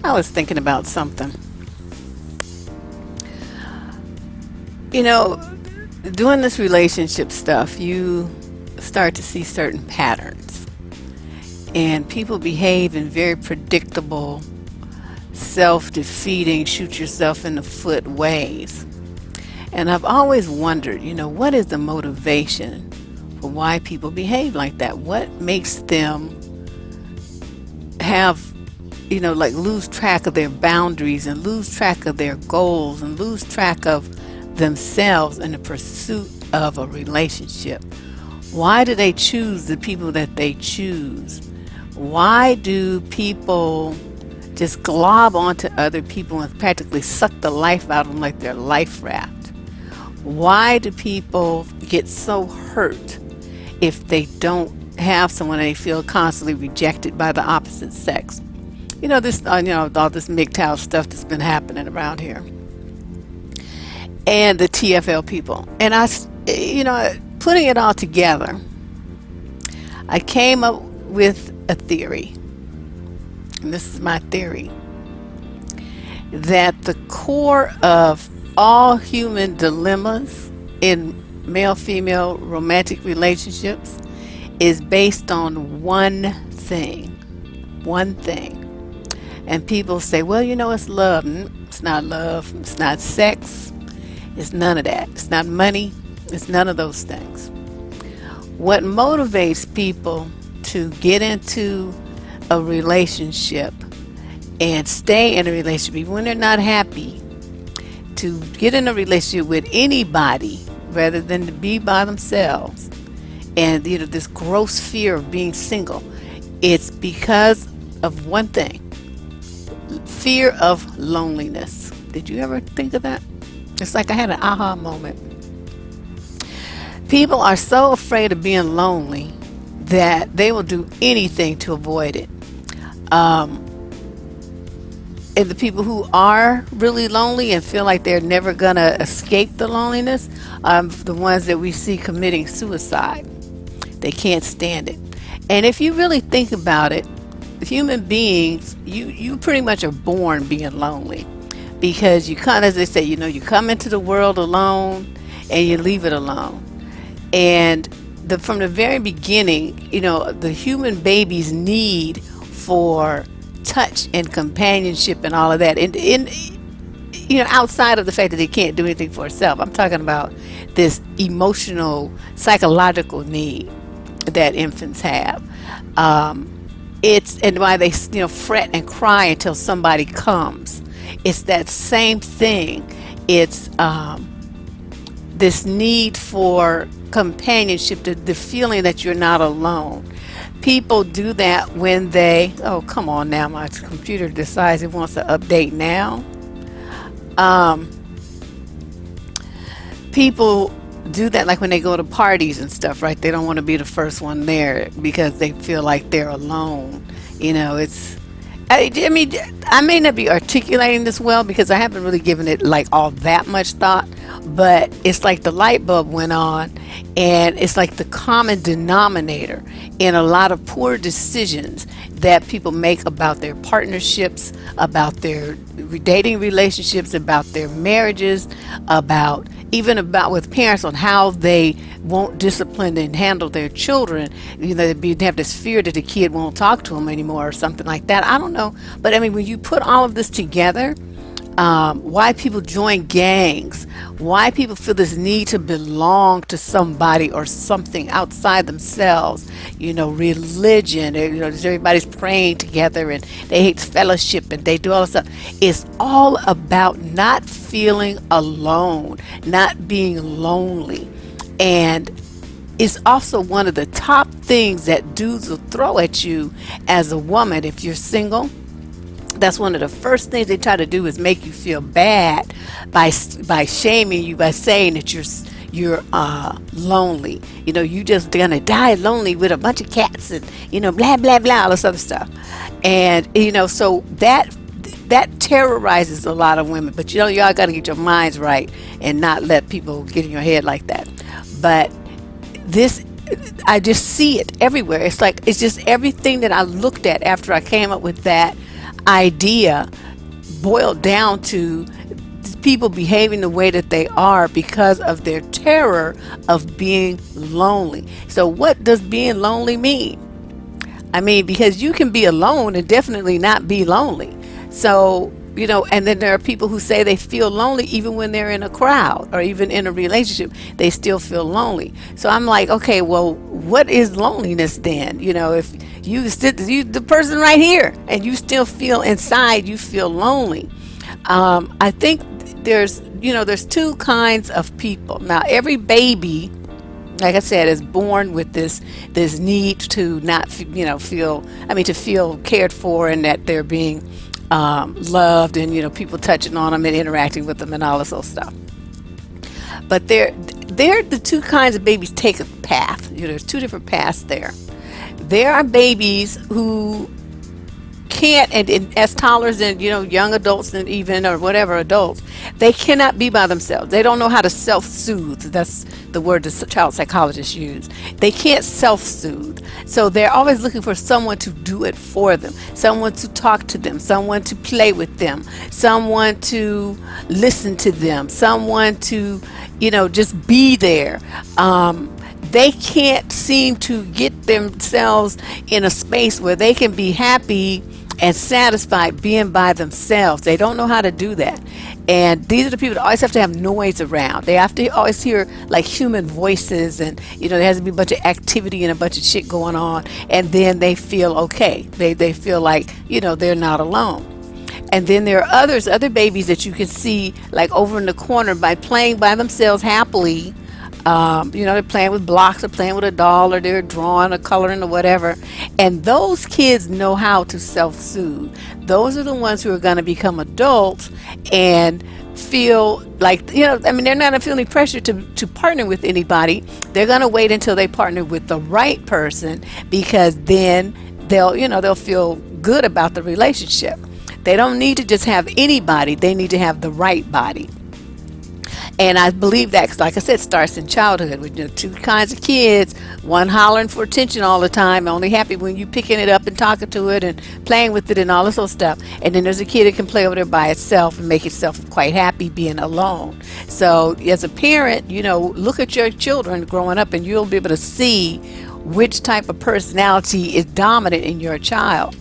I was thinking about something. You know, doing this relationship stuff, you start to see certain patterns. And people behave in very predictable, self defeating, shoot yourself in the foot ways. And I've always wondered, what is the motivation for why people behave like that? What makes them have, like lose track of their boundaries and lose track of their goals and lose track of themselves in the pursuit of a relationship? Why do they choose the people that they choose? Why do people just glob onto other people and practically suck the life out of them like they're life raft? Why do people get so hurt if they don't have someone and they feel constantly rejected by the opposite sex? This, all this MGTOW stuff that's been happening around here, and the TFL people. And putting it all together, I came up with a theory, and this is my theory, that the core of all human dilemmas in male-female romantic relationships is based on one thing. One thing. And people say, well, it's love. It's not love. It's not sex. It's none of that. It's not money. It's none of those things. What motivates people to get into a relationship and stay in a relationship even when they're not happy, to get in a relationship with anybody rather than to be by themselves, and this gross fear of being single, it's because of one thing: fear of loneliness. Did you ever think of that? It's like I had an aha moment. People are so afraid of being lonely that they will do anything to avoid it. And the people who are really lonely and feel like they're never going to escape the loneliness are the ones that we see committing suicide. They can't stand it. And if you really think about it, human beings, you pretty much are born being lonely, because you kind of, as they say, you come into the world alone and you leave it alone. And from the very beginning, the human baby's need for touch and companionship and all of that, and outside of the fact that they can't do anything for itself, I'm talking about this emotional, psychological need that infants have. And why they fret and cry until somebody comes. It's that same thing. It's this need for companionship, the feeling that you're not alone. People do that when they, oh, come on now, my computer decides it wants to update now. People do that like when they go to parties and stuff, right? They don't want to be the first one there because they feel like they're alone. I mean, I may not be articulating this well because I haven't really given it like all that much thought, but it's like the light bulb went on, and it's like the common denominator in a lot of poor decisions that people make about their partnerships, about their dating relationships, about their marriages, about with parents on how they won't discipline and handle their children. They have this fear that the kid won't talk to them anymore or something like that. I don't know. But I mean, when you put all of this together, why people join gangs, why people feel this need to belong to somebody or something outside themselves, religion, everybody's praying together and they hate fellowship and they do all this stuff. It's all about not feeling alone, not being lonely. And it's also one of the top things that dudes will throw at you as a woman if you're single. That's one of the first things they try to do, is make you feel bad by shaming you, by saying that you're lonely. You just gonna die lonely with a bunch of cats and blah blah blah, all this other stuff. And so that terrorizes a lot of women. But y'all gotta get your minds right and not let people get in your head like that. But this, I just see it everywhere. It's just everything that I looked at after I came up with that. idea boiled down to people behaving the way that they are because of their terror of being lonely. So, what does being lonely mean? I mean, because you can be alone and definitely not be lonely. So, and then there are people who say they feel lonely even when they're in a crowd or even in a relationship, they still feel lonely. So I'm like, okay, well, what is loneliness then? If the person right here and you still feel inside, you feel lonely. I think there's two kinds of people. Now, every baby, like I said, is born with this need to not feel, to feel cared for and that they're being loved, and people touching on them and interacting with them and all this old stuff. But they're the two kinds of babies take a path. There's two different paths there. There are babies who can't, and as toddlers and young adults and even or whatever adults, they cannot be by themselves. They don't know how to self-soothe. That's the word the child psychologists use. They can't self-soothe, so they're always looking for someone to do it for them, someone to talk to them, someone to play with them, someone to listen to them, someone to just be there. They can't seem to get themselves in a space where they can be happy and satisfied being by themselves. They don't know how to do that. And these are the people that always have to have noise around. They have to always hear like human voices, and there has to be a bunch of activity and a bunch of shit going on, and then they feel okay. They feel like they're not alone. And then there are other babies that you can see like over in the corner by playing by themselves happily. They're playing with blocks or playing with a doll or they're drawing or coloring or whatever. And those kids know how to self-soothe. Those are the ones who are going to become adults and feel like, they're not feeling pressure to partner with anybody. They're going to wait until they partner with the right person, because then they'll feel good about the relationship. They don't need to just have anybody. They need to have the right body. And I believe that, 'cause like I said, starts in childhood with two kinds of kids, one hollering for attention all the time, only happy when you picking it up and talking to it and playing with it and all this old stuff. And then there's a kid that can play over there by itself and make itself quite happy being alone. So as a parent, look at your children growing up and you'll be able to see which type of personality is dominant in your child.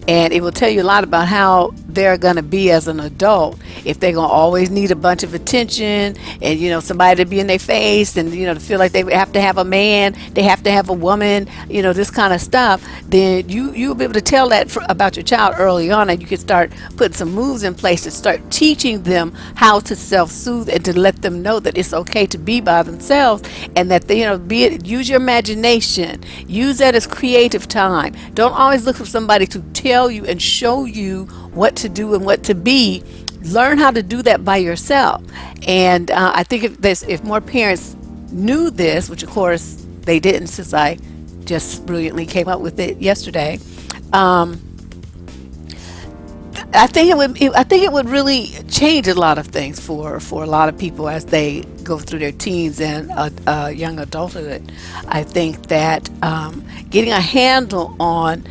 And it will tell you a lot about how they're going to be as an adult. If they're going to always need a bunch of attention and, somebody to be in their face and, to feel like they have to have a man, they have to have a woman, this kind of stuff, then you'll be able to tell that about your child early on, and you can start putting some moves in place to start teaching them how to self-soothe and to let them know that it's okay to be by themselves, and that they, use your imagination, use that as creative time. Don't always look for somebody to tell you and show you what to do and what to be. Learn how to do that by yourself. And I think if more parents knew this, which of course they didn't, since I just brilliantly came up with it yesterday, I think it would really change a lot of things for a lot of people as they go through their teens and young adulthood. I think that getting a handle on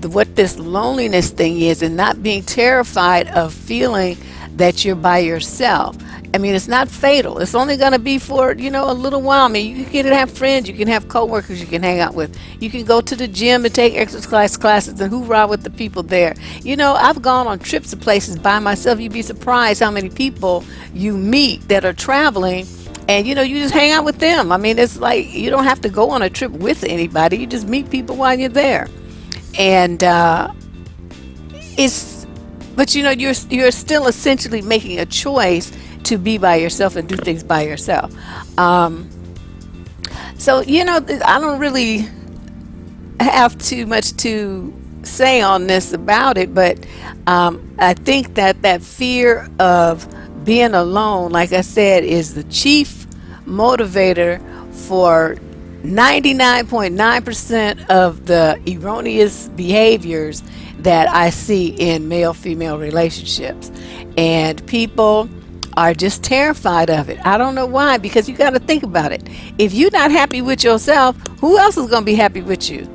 what this loneliness thing is and not being terrified of feeling that you're by yourself. It's not fatal. It's only going to be for, a little while. You can have friends, you can have coworkers you can hang out with. You can go to the gym and take exercise classes and hoorah with the people there. I've gone on trips to places by myself. You'd be surprised how many people you meet that are traveling, and, you just hang out with them. It's like you don't have to go on a trip with anybody. You just meet people while you're there. And but you're still essentially making a choice to be by yourself and do things by yourself. So I don't really have too much to say on this about it, but I think that fear of being alone, like I said, is the chief motivator for 99.9% of the erroneous behaviors that I see in male-female relationships. And people are just terrified of it. I don't know why, because you got to think about it. If you're not happy with yourself, who else is going to be happy with you?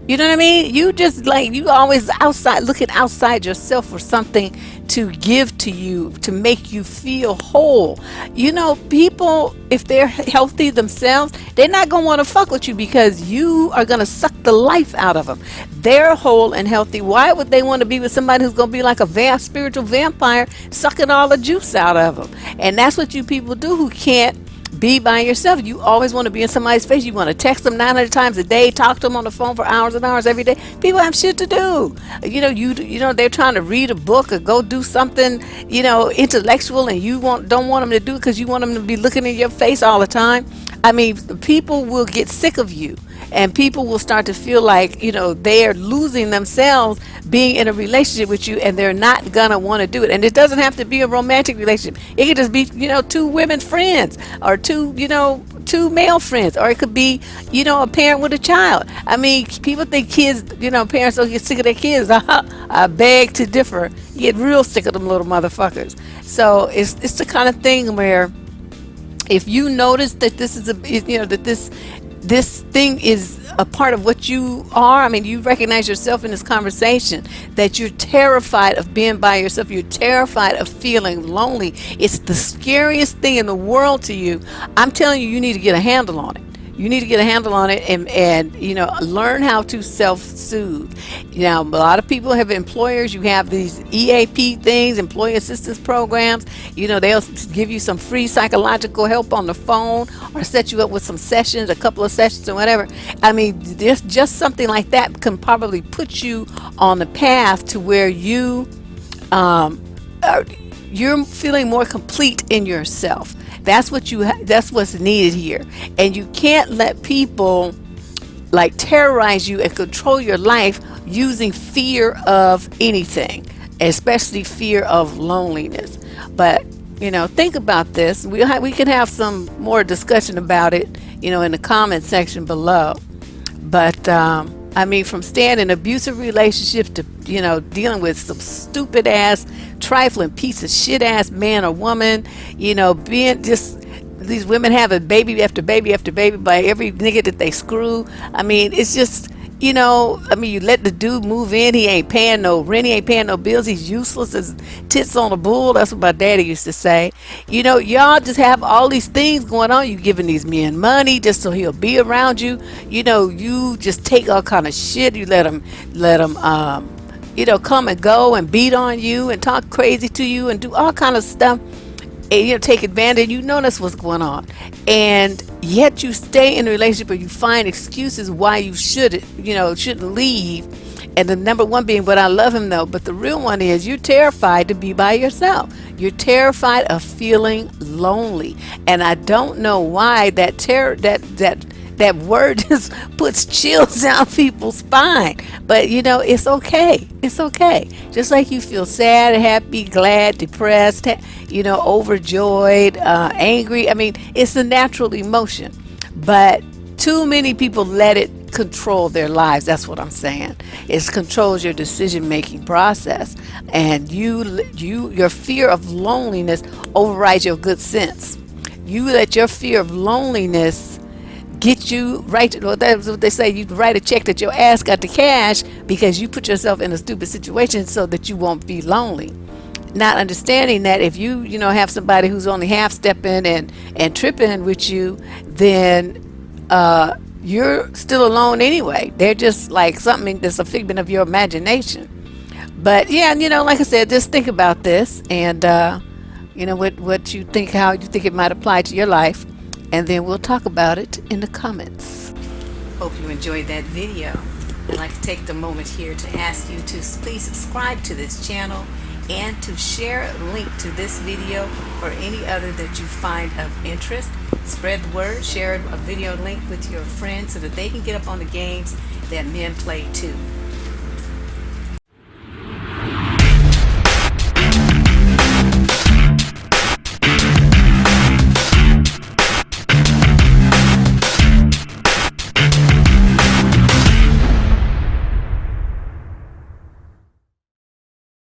You know what I mean? You just like, you always outside, looking outside yourself for something to give to you to make you feel whole. You know, people, if they're healthy themselves, they're not going to want to fuck with you because you are going to suck the life out of them. They're whole and healthy. Why would they want to be with somebody who's going to be like a spiritual vampire sucking all the juice out of them? And that's what you people do who can't be by yourself. You always want to be in somebody's face. You want to text them 900 times a day, talk to them on the phone for hours and hours every day. People have shit to do. You know they're trying to read a book or go do something, intellectual, and you don't want them to do it because you want them to be looking in your face all the time. I mean, people will get sick of you, and people will start to feel like they are losing themselves being in a relationship with you, and they're not gonna want to do it. And it doesn't have to be a romantic relationship. It could just be two women friends, or two male friends, or it could be a parent with a child. I mean, people think kids, parents don't get sick of their kids. I beg to differ. You get real sick of them little motherfuckers. So it's the kind of thing where, if you notice that this is this thing is a part of what you are, I mean, you recognize yourself in this conversation, that you're terrified of being by yourself, you're terrified of feeling lonely, it's the scariest thing in the world to you, I'm telling you, you need to get a handle on it. You need to get a handle on it, and learn how to self-soothe. A lot of people have employers. You have these EAP things, employee assistance programs. They'll give you some free psychological help on the phone, or set you up with some sessions, a couple of sessions or whatever. I mean, there's just something like that can probably put you on the path to where you're feeling more complete in yourself. That's what's needed here. And you can't let people like terrorize you and control your life using fear of anything, especially fear of loneliness. But think about this. We can have some more discussion about it, in the comment section below. But I mean, from staying in abusive relationships to dealing with some stupid ass, trifling piece of shit ass man or woman, being just these women having baby after baby after baby by every nigga that they screw. I mean, it's just I mean, you let the dude move in, he ain't paying no rent, he ain't paying no bills, he's useless as tits on a bull. That's what my daddy used to say. Y'all just have all these things going on. You giving these men money just so he'll be around you. You just take all kind of shit. You let him come and go and beat on you and talk crazy to you and do all kind of stuff, and take advantage. That's what's going on, and yet you stay in a relationship where you find excuses why you shouldn't leave. And the number one being, but I love him though. But the real one is, you're terrified to be by yourself. You're terrified of feeling lonely, and I don't know why that word just puts chills down people's spine. But it's okay. It's okay. Just like you feel sad, happy, glad, depressed, overjoyed, angry. I mean, it's a natural emotion. But too many people let it control their lives. That's what I'm saying. It controls your decision-making process. And your fear of loneliness overrides your good sense. You let your fear of loneliness get you right. Well, that's what they say. You write a check that your ass got the cash because you put yourself in a stupid situation so that you won't be lonely. Not understanding that if you have somebody who's only half stepping and tripping with you, then you're still alone anyway. They're just like something that's a figment of your imagination. But yeah, like I said, just think about this, and what you think, how you think it might apply to your life. And then we'll talk about it in the comments. Hope you enjoyed that video. I'd like to take the moment here to ask you to please subscribe to this channel and to share a link to this video or any other that you find of interest. Spread the word, share a video link with your friends so that they can get up on the games that men play too.